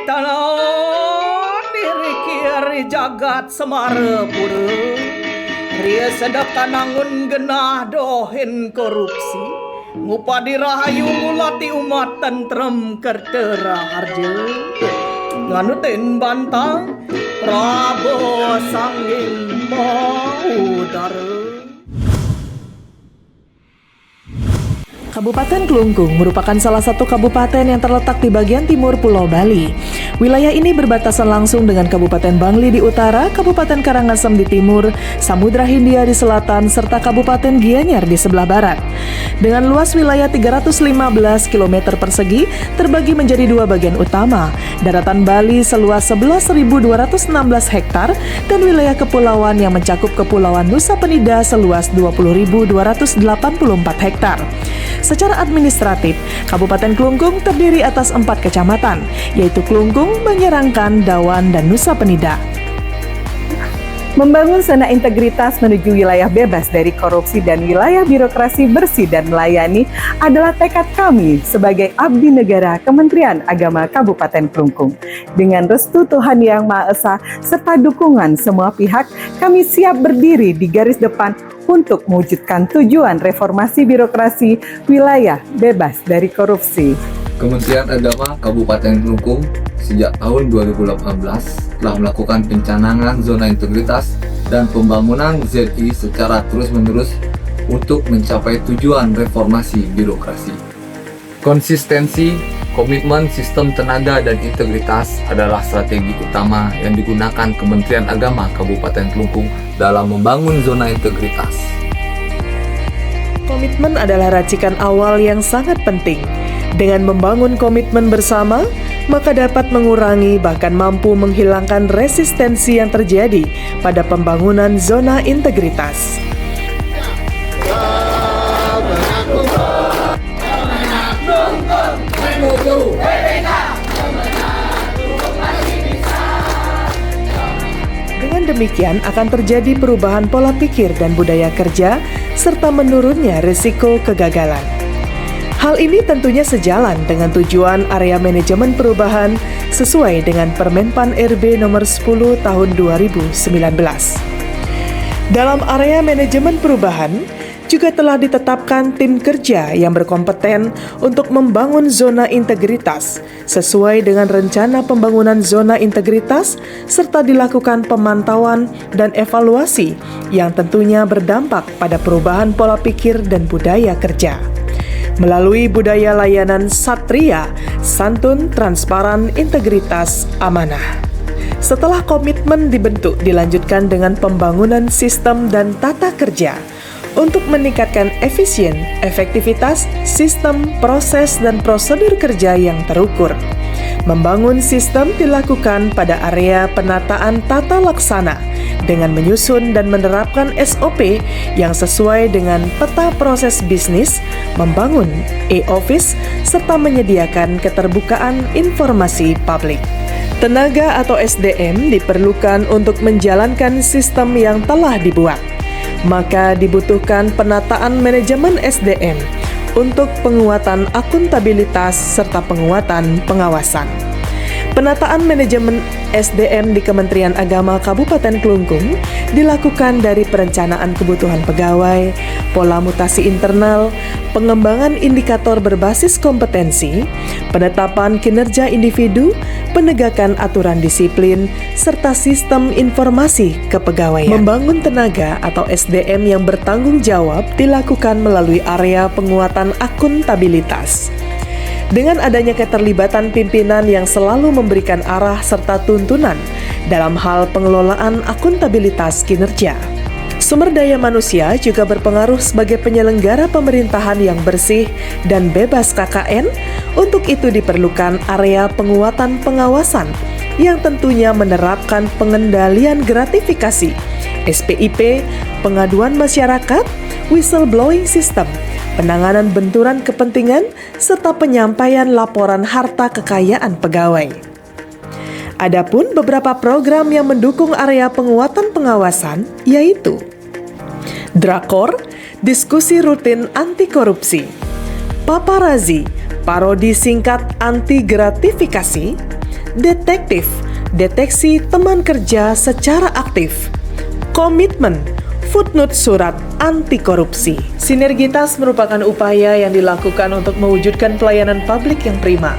tanah diri kiri jagat semarepura ria sedap tanangun genah dohin korupsi ngupadi rahayu mulati umat tentrem kertera harja nganutin bantang Prabowo sangging maudara. Kabupaten Klungkung merupakan salah satu kabupaten yang terletak di bagian timur Pulau Bali. Wilayah ini berbatasan langsung dengan Kabupaten Bangli di utara, Kabupaten Karangasem di timur, Samudra Hindia di selatan, serta Kabupaten Gianyar di sebelah barat. Dengan luas wilayah 315 km persegi, terbagi menjadi dua bagian utama, daratan Bali seluas 11.216 hektar dan wilayah kepulauan yang mencakup Kepulauan Nusa Penida seluas 20.284 hektar. Secara administratif, Kabupaten Klungkung terdiri atas 4 kecamatan, yaitu Klungkung, Menyerangkan, Dawan, dan Nusa Penida. Membangun zona integritas menuju wilayah bebas dari korupsi dan wilayah birokrasi bersih dan melayani adalah tekad kami sebagai abdi negara Kementerian Agama Kabupaten Klungkung. Dengan restu Tuhan Yang Maha Esa serta dukungan semua pihak, kami siap berdiri di garis depan untuk mewujudkan tujuan reformasi birokrasi wilayah bebas dari korupsi. Kementerian Agama Kabupaten Klungkung sejak tahun 2018 telah melakukan pencanangan zona integritas dan pembangunan ZI secara terus-menerus untuk mencapai tujuan reformasi birokrasi. Konsistensi, komitmen sistem tenaga dan integritas adalah strategi utama yang digunakan Kementerian Agama Kabupaten Klungkung dalam membangun zona integritas. Komitmen adalah racikan awal yang sangat penting. Dengan membangun komitmen bersama, maka dapat mengurangi bahkan mampu menghilangkan resistensi yang terjadi pada pembangunan zona integritas. Dengan demikian akan terjadi perubahan pola pikir dan budaya kerja serta menurunnya risiko kegagalan. Hal ini tentunya sejalan dengan tujuan area manajemen perubahan sesuai dengan Permenpan RB nomor 10 tahun 2019. Dalam area manajemen perubahan juga telah ditetapkan tim kerja yang berkompeten untuk membangun zona integritas sesuai dengan rencana pembangunan zona integritas serta dilakukan pemantauan dan evaluasi yang tentunya berdampak pada perubahan pola pikir dan budaya kerja. Melalui budaya layanan Satria, santun, transparan, integritas, amanah. Setelah komitmen dibentuk, dilanjutkan dengan pembangunan sistem dan tata kerja untuk meningkatkan efisien, efektivitas, sistem, proses, dan prosedur kerja yang terukur. Membangun sistem dilakukan pada area penataan tata laksana dengan menyusun dan menerapkan SOP yang sesuai dengan peta proses bisnis, membangun e-office, serta menyediakan keterbukaan informasi publik. Tenaga atau SDM diperlukan untuk menjalankan sistem yang telah dibuat. Maka dibutuhkan penataan manajemen SDM untuk penguatan akuntabilitas serta penguatan pengawasan. Penataan manajemen SDM di Kementerian Agama Kabupaten Klungkung dilakukan dari perencanaan kebutuhan pegawai, pola mutasi internal, pengembangan indikator berbasis kompetensi, penetapan kinerja individu, penegakan aturan disiplin, serta sistem informasi kepegawaian. Membangun tenaga atau SDM yang bertanggung jawab dilakukan melalui area penguatan akuntabilitas. Dengan adanya keterlibatan pimpinan yang selalu memberikan arah serta tuntunan dalam hal pengelolaan akuntabilitas kinerja. Sumber daya manusia juga berpengaruh sebagai penyelenggara pemerintahan yang bersih dan bebas KKN. Untuk itu diperlukan area penguatan pengawasan yang tentunya menerapkan pengendalian gratifikasi, SPIP, pengaduan masyarakat, whistleblowing system, penanganan benturan kepentingan, serta penyampaian laporan harta kekayaan pegawai. Adapun beberapa program yang mendukung area penguatan pengawasan yaitu Drakor, diskusi rutin anti korupsi, Paparazi, parodi singkat anti gratifikasi, detektif, deteksi teman kerja secara aktif, komitmen, footnote surat anti korupsi. Sinergitas merupakan upaya yang dilakukan untuk mewujudkan pelayanan publik yang prima.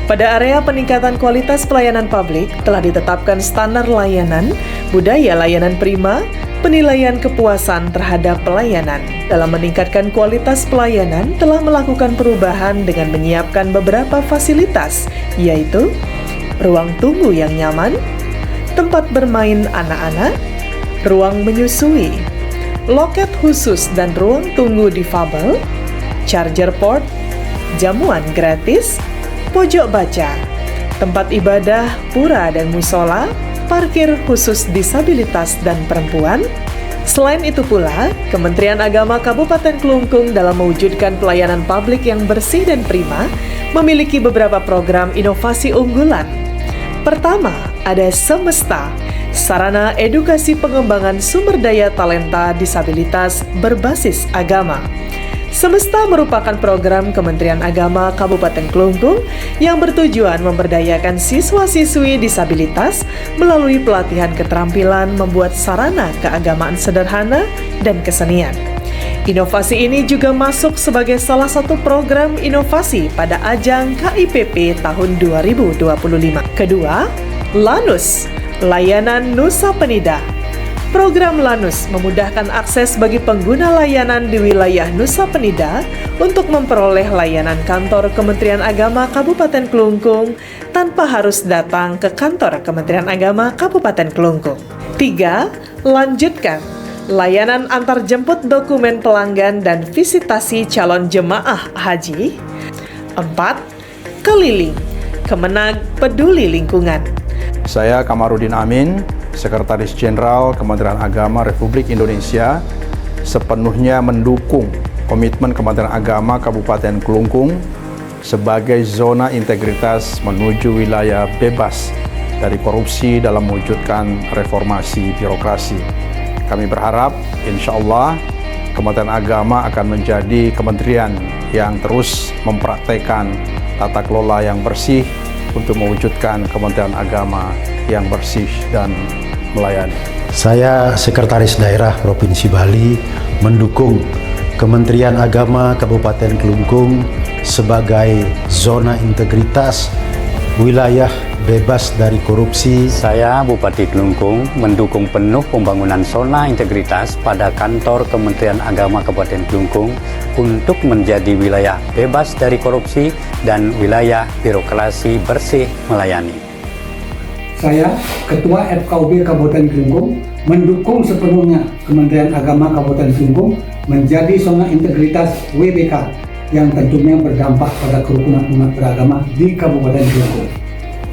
Pada area peningkatan kualitas pelayanan publik telah ditetapkan standar layanan, budaya layanan prima, penilaian kepuasan terhadap pelayanan. Dalam meningkatkan kualitas pelayanan telah melakukan perubahan dengan menyiapkan beberapa fasilitas, yaitu ruang tunggu yang nyaman, tempat bermain anak-anak, ruang menyusui, loket khusus dan ruang tunggu difabel, charger port, jamuan gratis, pojok baca, tempat ibadah, pura dan musola, parkir khusus disabilitas dan perempuan. Selain itu pula, Kementerian Agama Kabupaten Klungkung dalam mewujudkan pelayanan publik yang bersih dan prima memiliki beberapa program inovasi unggulan. Pertama, ada Semesta, sarana edukasi pengembangan sumber daya talenta disabilitas berbasis agama. Semesta merupakan program Kementerian Agama Kabupaten Klungkung yang bertujuan memberdayakan siswa-siswi disabilitas melalui pelatihan keterampilan membuat sarana keagamaan sederhana dan kesenian. Inovasi ini juga masuk sebagai salah satu program inovasi pada ajang KIPP tahun 2025. Kedua, Lanus, layanan Nusa Penida. Program Lanus memudahkan akses bagi pengguna layanan di wilayah Nusa Penida untuk memperoleh layanan kantor Kementerian Agama Kabupaten Klungkung tanpa harus datang ke kantor Kementerian Agama Kabupaten Klungkung. 3. Lanjutkan layanan antarjemput dokumen pelanggan dan visitasi calon jemaah haji. 4. Keliling, Kemenag Peduli Lingkungan. Saya Kamarudin Amin, Sekretaris Jenderal Kementerian Agama Republik Indonesia, sepenuhnya mendukung komitmen Kementerian Agama Kabupaten Klungkung sebagai zona integritas menuju wilayah bebas dari korupsi dalam mewujudkan reformasi birokrasi. Kami berharap, insya Allah, Kementerian Agama akan menjadi kementerian yang terus mempraktekkan tata kelola yang bersih untuk mewujudkan Kementerian Agama yang bersih dan melayani. Saya Sekretaris Daerah Provinsi Bali mendukung Kementerian Agama Kabupaten Klungkung sebagai zona integritas wilayah bebas dari korupsi. Saya Bupati Klungkung mendukung penuh pembangunan zona integritas pada kantor Kementerian Agama Kabupaten Klungkung untuk menjadi wilayah bebas dari korupsi dan wilayah birokrasi bersih melayani. Saya, Ketua FKUB Kabupaten Klungkung, mendukung sepenuhnya Kementerian Agama Kabupaten Klungkung menjadi zona integritas WBK yang tentunya berdampak pada kerukunan umat beragama di Kabupaten Klungkung.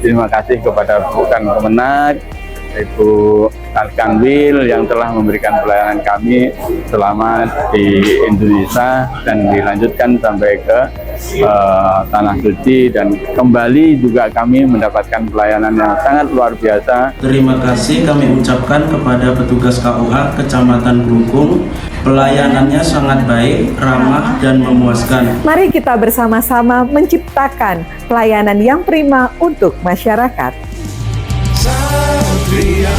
Terima kasih kepada Kemenag, Ibu Kanwil yang telah memberikan pelayanan kami selama di Indonesia dan dilanjutkan sampai ke Tanah Suci, dan kembali juga kami mendapatkan pelayanan yang sangat luar biasa. Terima kasih kami ucapkan kepada petugas KUA Kecamatan Klungkung. Pelayanannya sangat baik, ramah, dan memuaskan. Mari kita bersama-sama menciptakan pelayanan yang prima untuk masyarakat. Satria.